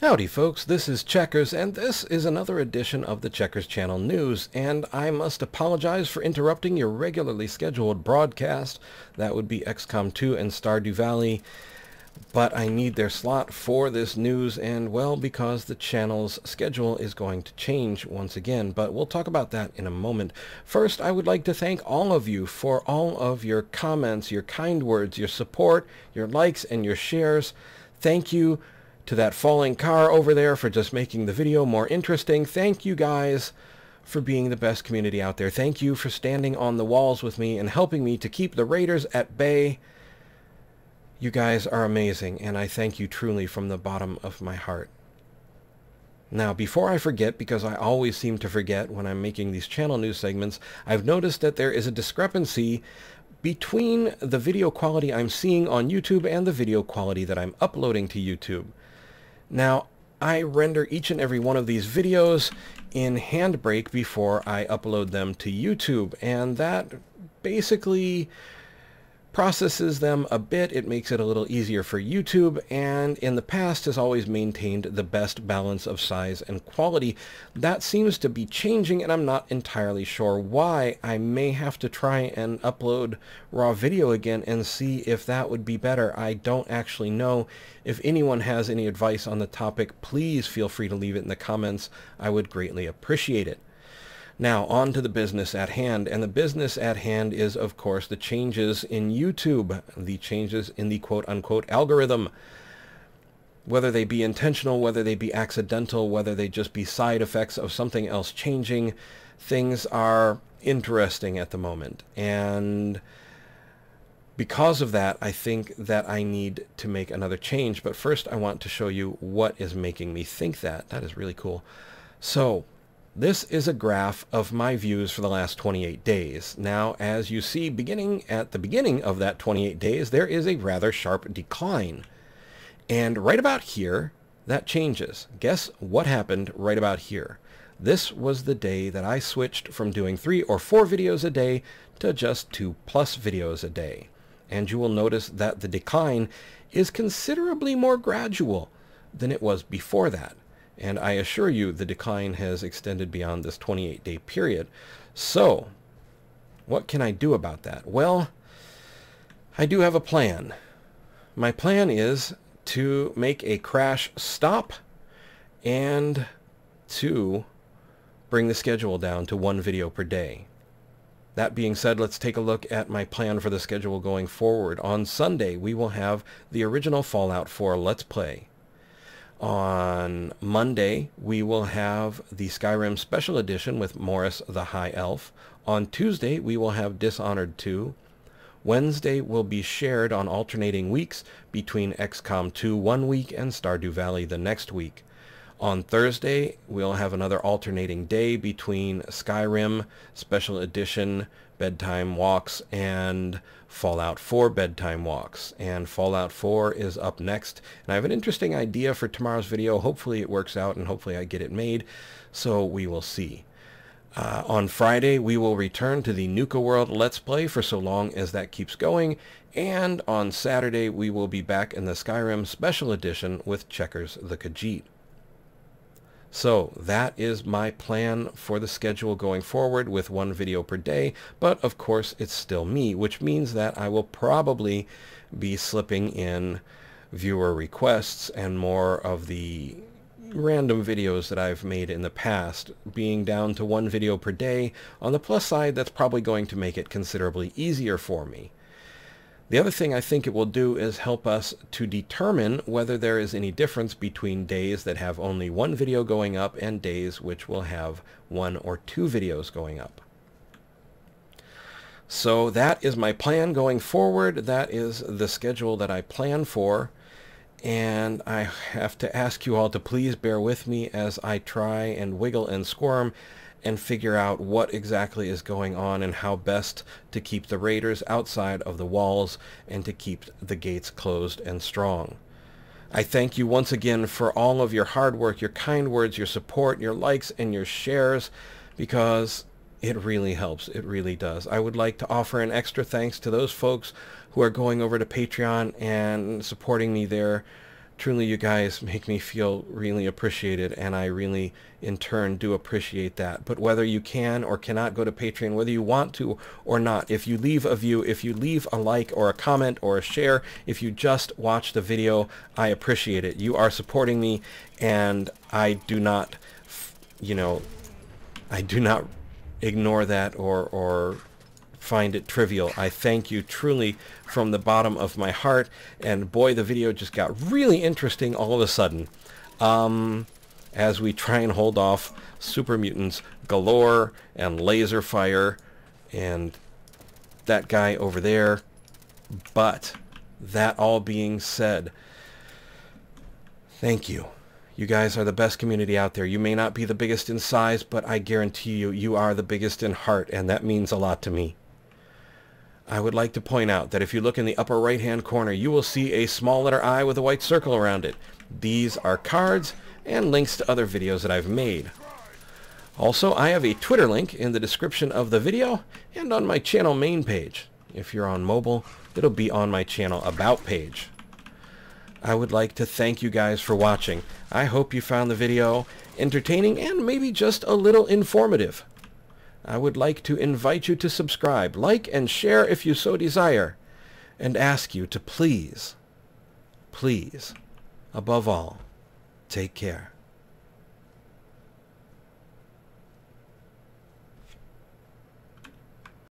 Howdy folks, this is Checkers, and this is another edition of the Checkers Channel News, and I must apologize for interrupting your regularly scheduled broadcast. That would be XCOM 2 and Stardew Valley, but I need their slot for this news, and well, because the channel's schedule is going to change once again, but we'll talk about that in a moment. First, I would like to thank all of you for all of your comments, your kind words, your support, your likes, and your shares. Thank you to that falling car over there for just making the video more interesting. Thank you guys for being the best community out there. Thank you for standing on the walls with me and helping me to keep the raiders at bay. You guys are amazing, and I thank you truly from the bottom of my heart. Now, before I forget, because I always seem to forget when I'm making these channel news segments, I've noticed that there is a discrepancy between the video quality I'm seeing on YouTube and the video quality that I'm uploading to YouTube. Now, I render each and every one of these videos in Handbrake before I upload them to YouTube, and that basically processes them a bit. It makes it a little easier for YouTube, and in the past has always maintained the best balance of size and quality. That seems to be changing, and I'm not entirely sure why. I may have to try and upload raw video again and see if that would be better. I don't actually know. If anyone has any advice on the topic, please feel free to leave it in the comments. I would greatly appreciate it. Now, on to the business at hand, and the business at hand is, of course, the changes in YouTube, the changes in the quote-unquote algorithm. Whether they be intentional, whether they be accidental, whether they just be side effects of something else changing, things are interesting at the moment. And because of that, I think that I need to make another change. But first, I want to show you what is making me think that. That is really cool. So, this is a graph of my views for the last 28 days. Now, as you see, beginning at the beginning of that 28 days, there is a rather sharp decline. And right about here, that changes. Guess what happened right about here? This was the day that I switched from doing 3 or 4 videos a day to just 2+ videos a day. And you will notice that the decline is considerably more gradual than it was before that. And I assure you the decline has extended beyond this 28-day period. So, what can I do about that? Well, I do have a plan. My plan is to make a crash stop and to bring the schedule down to 1 video per day. That being said, let's take a look at my plan for the schedule going forward. On Sunday, we will have the original Fallout 4 Let's Play. On Monday, we will have the Skyrim Special Edition with Morris the High Elf. On Tuesday, we will have Dishonored 2. Wednesday will be shared on alternating weeks between XCOM 2 one week and Stardew Valley the next week. On Thursday, we'll have another alternating day between Skyrim Special Edition Bedtime Walks and Fallout 4 Bedtime Walks. And Fallout 4 is up next. And I have an interesting idea for tomorrow's video. Hopefully it works out and hopefully I get it made. So we will see. On Friday, we will return to the Nuka World Let's Play for so long as that keeps going. And on Saturday, we will be back in the Skyrim Special Edition with Checkers the Khajiit. So that is my plan for the schedule going forward with 1 video per day, but of course it's still me, which means that I will probably be slipping in viewer requests and more of the random videos that I've made in the past. Being down to 1 video per day, on the plus side, that's probably going to make it considerably easier for me. The other thing I think it will do is help us to determine whether there is any difference between days that have only 1 video going up and days which will have 1 or 2 videos going up. So that is my plan going forward. That is the schedule that I plan for. And I have to ask you all to please bear with me as I try and wiggle and squirm and figure out what exactly is going on and how best to keep the raiders outside of the walls and to keep the gates closed and strong. I thank you once again for all of your hard work, your kind words, your support, your likes, and your shares, because it really helps. It really does. I would like to offer an extra thanks to those folks who are going over to Patreon and supporting me there Truly, you guys make me feel really appreciated, and I really, in turn, do appreciate that. But whether you can or cannot go to Patreon, whether you want to or not, if you leave a view, if you leave a like or a comment or a share, if you just watch the video, I appreciate it. You are supporting me, and I do not, I do not ignore that or find it trivial. I thank you truly from the bottom of my heart, and boy, the video just got really interesting all of a sudden as we try and hold off super mutants galore and laser fire and that guy over there. But that all being said, thank you. You guys are the best community out there. You may not be the biggest in size, but I guarantee you, you are the biggest in heart, and that means a lot to me. I would like to point out that if you look in the upper right-hand corner, you will see a small letter I with a white circle around it. These are cards and links to other videos that I've made. Also, I have a Twitter link in the description of the video and on my channel main page. If you're on mobile, it'll be on my channel About page. I would like to thank you guys for watching. I hope you found the video entertaining and maybe just a little informative. I would like to invite you to subscribe, like, and share if you so desire, and ask you to please, please, above all, take care.